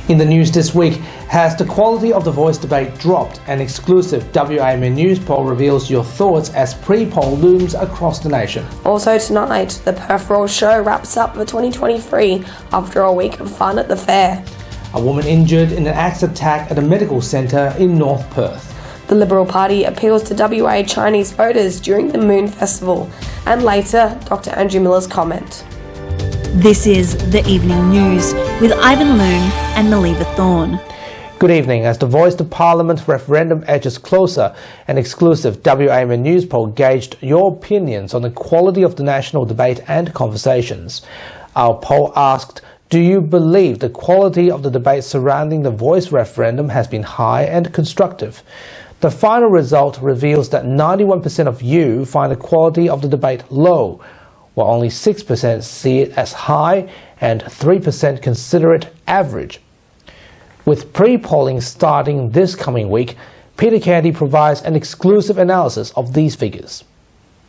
In the news this week, has the quality of the voice debate dropped? An exclusive WAMN News poll reveals your thoughts as pre-poll looms across the nation. Also tonight, the Perth Roll Show wraps up for 2023 after a week of fun at the fair. A woman injured in an axe attack at a medical centre in North Perth. The Liberal Party appeals to WA Chinese voters during the Moon Festival. And later, Dr. Andrew Miller's comment. This is The Evening News with Ivan Loon and Maliva Thorne. Good evening. As the Voice to Parliament referendum edges closer, an exclusive WAMN News poll gauged your opinions on the quality of the national debate and conversations. Our poll asked, do you believe the quality of the debate surrounding the Voice referendum has been high and constructive? The final result reveals that 91% of you find the quality of the debate low, while only 6% see it as high and 3% consider it average. With pre-polling starting this coming week, Peter Candy provides an exclusive analysis of these figures.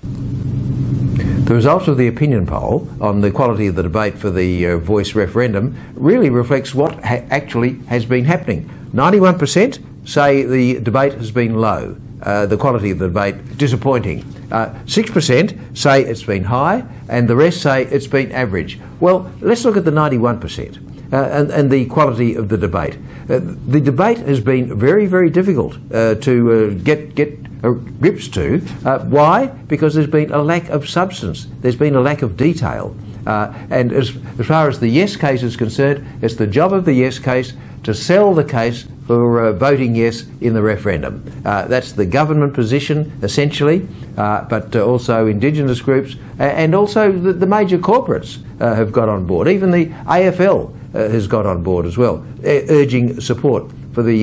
The results of the opinion poll on the quality of the debate for the Voice referendum really reflects what actually has been happening. 91% say the debate has been low, the quality of the debate disappointing. 6% say it's been high, and the rest say it's been average. Well, let's look at the 91% and the quality of the debate. The debate has been very, very difficult to get grips to. Why? Because there's been a lack of substance. There's been a lack of detail. And as far as the yes case is concerned, it's the job of the yes case to sell the case for voting yes in the referendum. That's the government position, essentially, but also Indigenous groups and also the major corporates have got on board. Even the AFL has got on board as well, urging support for the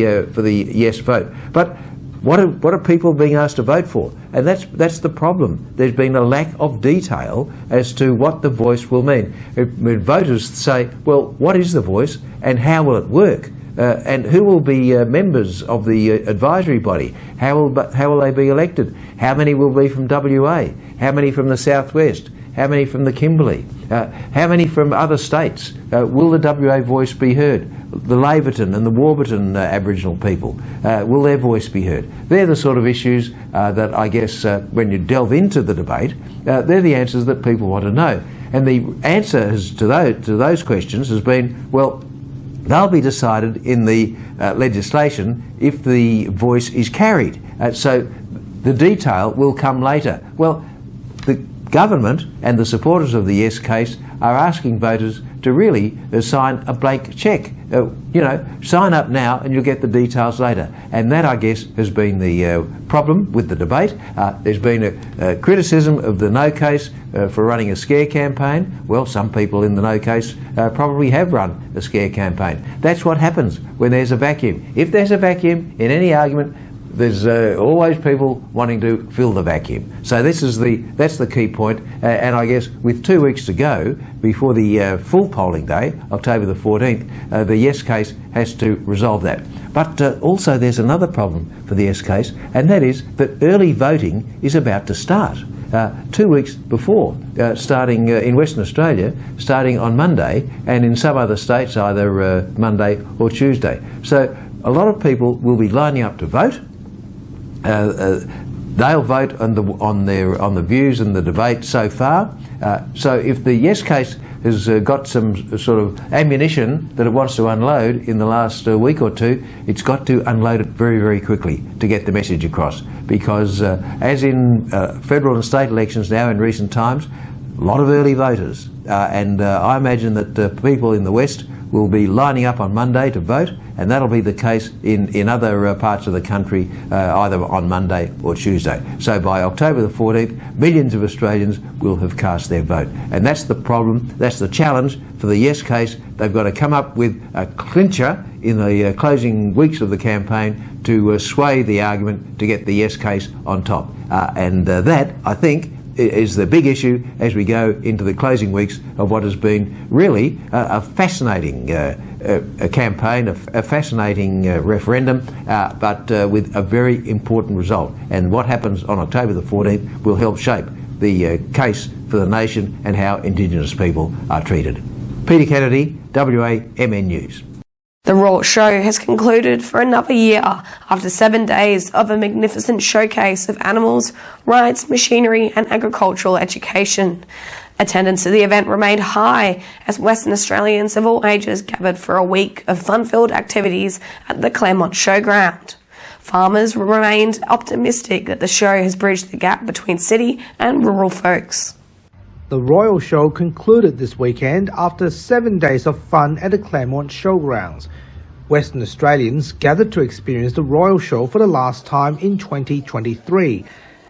yes vote. But what are people being asked to vote for? And that's the problem. There's been a lack of detail as to what the Voice will mean. When voters say, well, what is the Voice and how will it work? And who will be members of the advisory body? How will they be elected? How many will be from WA? How many from the Southwest? How many from the Kimberley? How many from other states? Will the WA voice be heard? The Laverton and the Warburton Aboriginal people, will their voice be heard? They're the sort of issues that I guess when you delve into the debate, they're the answers that people want to know. And the answer to those questions has been, well, they'll be decided in the legislation if the Voice is carried. So the detail will come later. Well, the government and the supporters of the yes case are asking voters to really sign a blank cheque. Sign up now and you'll get the details later. And that, I guess, has been the problem with the debate. There's been a criticism of the no case for running a scare campaign. Well, some people in the no case probably have run a scare campaign. That's what happens when there's a vacuum. If there's a vacuum in any argument, there's always people wanting to fill the vacuum. So that's the key point. And I guess with 2 weeks to go before the full polling day, October the 14th, the yes case has to resolve that. But also there's another problem for the yes case, and that is that early voting is about to start. 2 weeks before, starting in Western Australia, starting on Monday, and in some other states either Monday or Tuesday. So a lot of people will be lining up to vote. They'll vote on the views and the debate so far. So if the yes case has got some sort of ammunition that it wants to unload in the last week or two, it's got to unload it very, very quickly to get the message across. Because as in federal and state elections now in recent times, a lot of early voters. And I imagine that people in the West will be lining up on Monday to vote, and that'll be the case in other parts of the country either on Monday or Tuesday. So by October the 14th, millions of Australians will have cast their vote. And that's the problem, that's the challenge for the yes case. They've got to come up with a clincher in the closing weeks of the campaign to sway the argument to get the yes case on top. And that, I think, is the big issue as we go into the closing weeks of what has been really a fascinating a campaign, a fascinating referendum, but with a very important result. And what happens on October the 14th will help shape the case for the nation and how Indigenous people are treated. Peter Kennedy, WAMN News. The Royal Show has concluded for another year after 7 days of a magnificent showcase of animals, rides, machinery and agricultural education. Attendance at the event remained high as Western Australians of all ages gathered for a week of fun-filled activities at the Claremont Showground. Farmers remained optimistic that the show has bridged the gap between city and rural folks. The Royal Show concluded this weekend after 7 days of fun at the Claremont Showgrounds. Western Australians gathered to experience the Royal Show for the last time in 2023,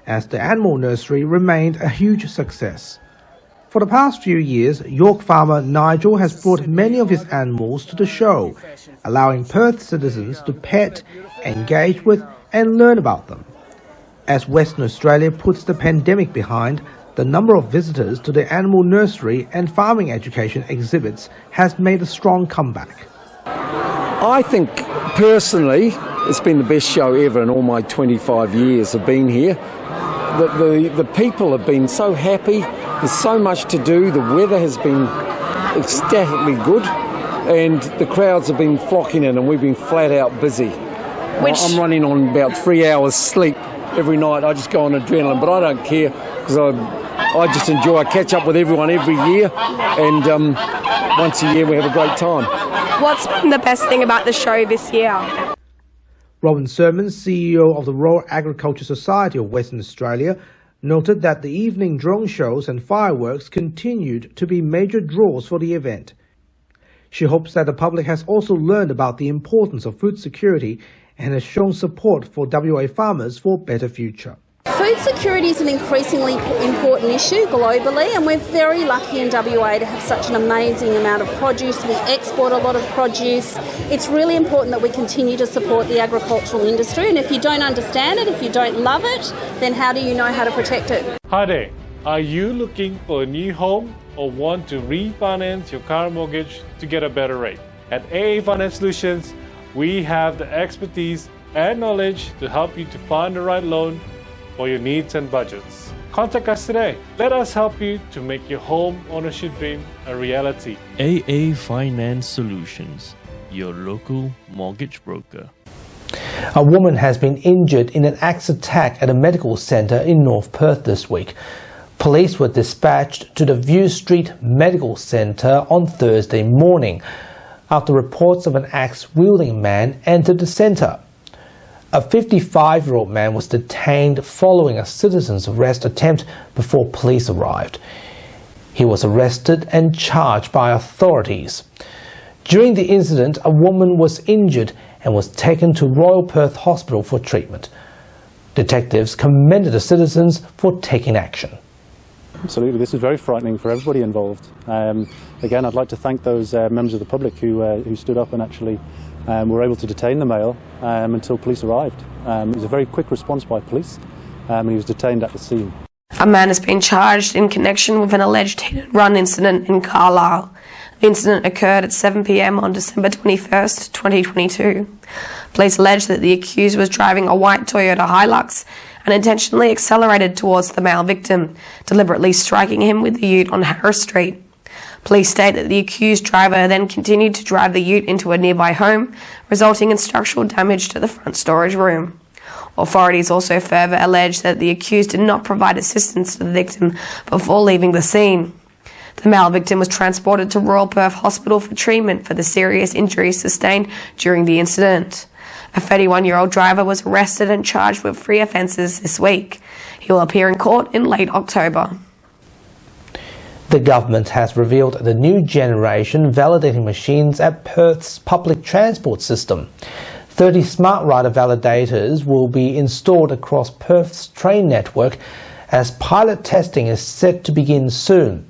as the animal nursery remained a huge success. For the past few years, York farmer Nigel has brought many of his animals to the show, allowing Perth citizens to pet, engage with and learn about them. As Western Australia puts the pandemic behind, the number of visitors to the animal nursery and farming education exhibits has made a strong comeback. I think personally it's been the best show ever in all my 25 years of being here. The people have been so happy, there's so much to do, the weather has been ecstatically good and the crowds have been flocking in and we've been flat out busy. I'm running on about 3 hours sleep every night. I just go on adrenaline, but I don't care because I just enjoy. I catch up with everyone every year, and once a year we have a great time. What's been the best thing about the show this year? Robin Sermon, CEO of the Royal Agriculture Society of Western Australia, noted that the evening drone shows and fireworks continued to be major draws for the event. She hopes that the public has also learned about the importance of food security and has shown support for WA farmers for a better future. Food security is an increasingly important issue globally, and we're very lucky in WA to have such an amazing amount of produce. We export a lot of produce. It's really important that we continue to support the agricultural industry, and if you don't understand it, if you don't love it, then how do you know how to protect it? Hi there. Are you looking for a new home or want to refinance your car mortgage to get a better rate? At AA Finance Solutions, we have the expertise and knowledge to help you to find the right loan for your needs and budgets. Contact us today. Let us help you to make your home ownership dream a reality. AA Finance Solutions, your local mortgage broker. A woman has been injured in an axe attack at a medical centre in North Perth this week. Police were dispatched to the View Street Medical Centre on Thursday morning after reports of an axe-wielding man entered the centre. A 55-year-old man was detained following a citizen's arrest attempt before police arrived. He was arrested and charged by authorities. During the incident, a woman was injured and was taken to Royal Perth Hospital for treatment. Detectives commended the citizens for taking action. Absolutely, this is very frightening for everybody involved. Again, I'd like to thank those members of the public who stood up and actually were able to detain the male until police arrived. It was a very quick response by police, and he was detained at the scene. A man has been charged in connection with an alleged hit-and-run incident in Carlisle. The incident occurred at 7 p.m. on December 21st, 2022. Police allege that the accused was driving a white Toyota Hilux and intentionally accelerated towards the male victim, deliberately striking him with the ute on Harris Street. Police state that the accused driver then continued to drive the ute into a nearby home, resulting in structural damage to the front storage room. Authorities also further allege that the accused did not provide assistance to the victim before leaving the scene. The male victim was transported to Royal Perth Hospital for treatment for the serious injuries sustained during the incident. A 31-year-old driver was arrested and charged with 3 offences this week. He will appear in court in late October. The government has revealed the new generation validating machines at Perth's public transport system. 30 Smart Rider validators will be installed across Perth's train network as pilot testing is set to begin soon.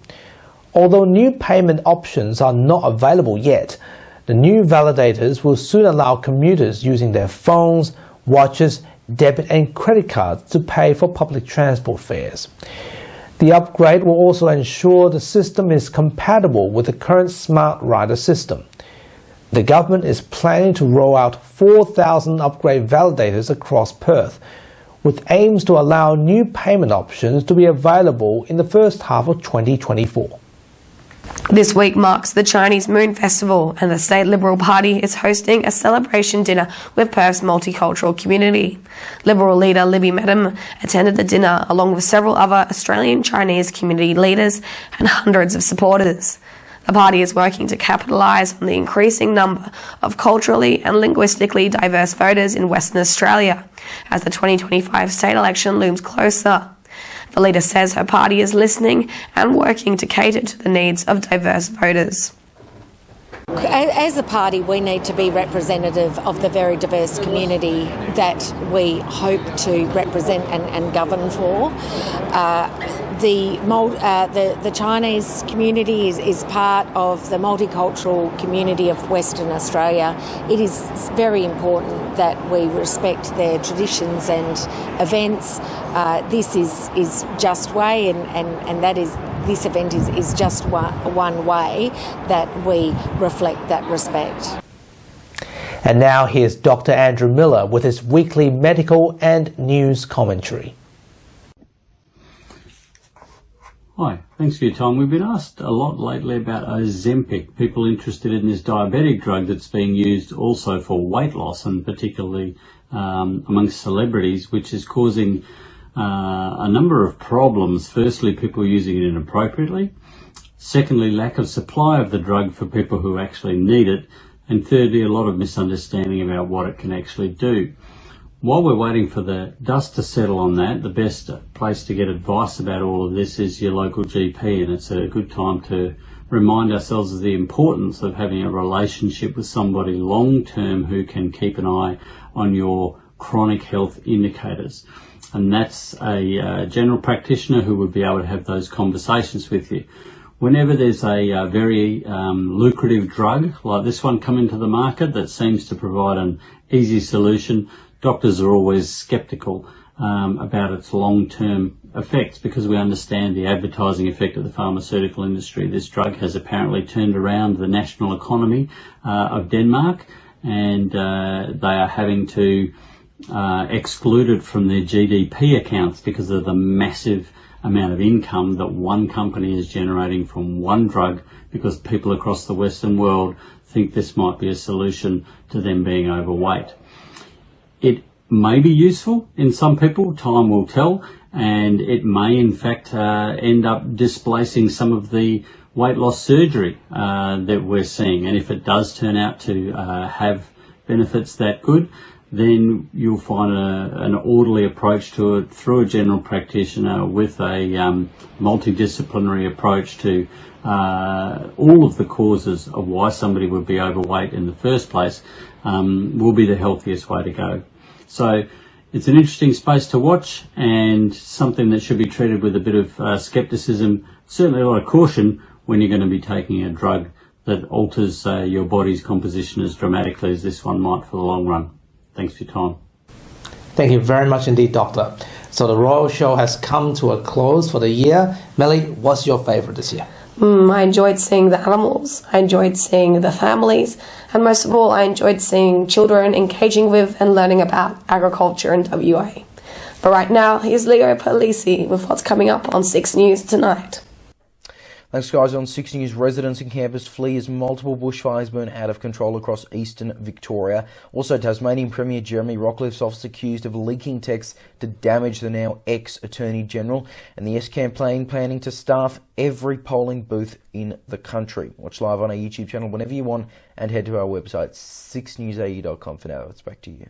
Although new payment options are not available yet, the new validators will soon allow commuters using their phones, watches, debit and credit cards to pay for public transport fares. The upgrade will also ensure the system is compatible with the current Smart Rider system. The government is planning to roll out 4,000 upgrade validators across Perth, with aims to allow new payment options to be available in the first half of 2024. This week marks the Chinese Moon Festival, and the State Liberal Party is hosting a celebration dinner with Perth's multicultural community. Liberal leader Libby Medham attended the dinner along with several other Australian Chinese community leaders and hundreds of supporters. The party is working to capitalise on the increasing number of culturally and linguistically diverse voters in Western Australia as the 2025 state election looms closer. The leader says her party is listening and working to cater to the needs of diverse voters. As a party, we need to be representative of the very diverse community that we hope to represent and govern for. The Chinese community is part of the multicultural community of Western Australia. It is very important that we respect their traditions and events. This is just way, and that is this event is just one way that we reflect that respect. And now here's Dr. Andrew Miller with his weekly medical and news commentary. Hi, thanks for your time. We've been asked a lot lately about Ozempic, people interested in this diabetic drug that's being used also for weight loss, and particularly amongst celebrities, which is causing a number of problems. Firstly, people using it inappropriately. Secondly, lack of supply of the drug for people who actually need it. And thirdly, a lot of misunderstanding about what it can actually do. While we're waiting for the dust to settle on that, the best place to get advice about all of this is your local GP, and it's a good time to remind ourselves of the importance of having a relationship with somebody long-term who can keep an eye on your chronic health indicators. And that's a general practitioner who would be able to have those conversations with you. Whenever there's a very lucrative drug like this one come into the market that seems to provide an easy solution, doctors are always sceptical about its long-term effects, because we understand the advertising effect of the pharmaceutical industry. This drug has apparently turned around the national economy of Denmark, and they are having to exclude it from their GDP accounts because of the massive amount of income that one company is generating from one drug, because people across the Western world think this might be a solution to them being overweight. It may be useful in some people, time will tell, and it may in fact end up displacing some of the weight loss surgery that we're seeing. And if it does turn out to have benefits that good, then you'll find an orderly approach to it through a general practitioner with a multidisciplinary approach to all of the causes of why somebody would be overweight in the first place will be the healthiest way to go. So it's an interesting space to watch, and something that should be treated with a bit of skepticism, certainly a lot of caution when you're going to be taking a drug that alters your body's composition as dramatically as this one might for the long run. Thanks for your time. Thank you very much indeed, Doctor. So the Royal Show has come to a close for the year. Melly, what's your favourite this year? I enjoyed seeing the animals, I enjoyed seeing the families, and most of all, I enjoyed seeing children engaging with and learning about agriculture in WA. But right now, here's Leo Polisi with what's coming up on 6 News tonight. Thanks, guys. On 6 News, residents and campers flee as multiple bushfires burn out of control across eastern Victoria. Also, Tasmanian Premier Jeremy Rockliff's office accused of leaking texts to damage the now ex-Attorney General. And the S campaign planning to staff every polling booth in the country. Watch live on our YouTube channel whenever you want, and head to our website, 6newsau.com. For now, it's back to you.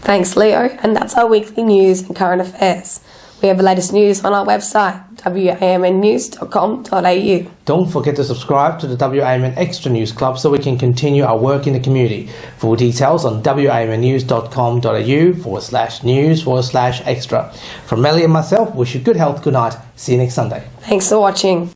Thanks, Leo. And that's our weekly news and current affairs. We have the latest news on our website, wamnnews.com.au. Don't forget to subscribe to the WAMN Extra News Club so we can continue our work in the community. Full details on wamnnews.com.au/news/extra. From Melly and myself, wish you good health, good night. See you next Sunday. Thanks for watching.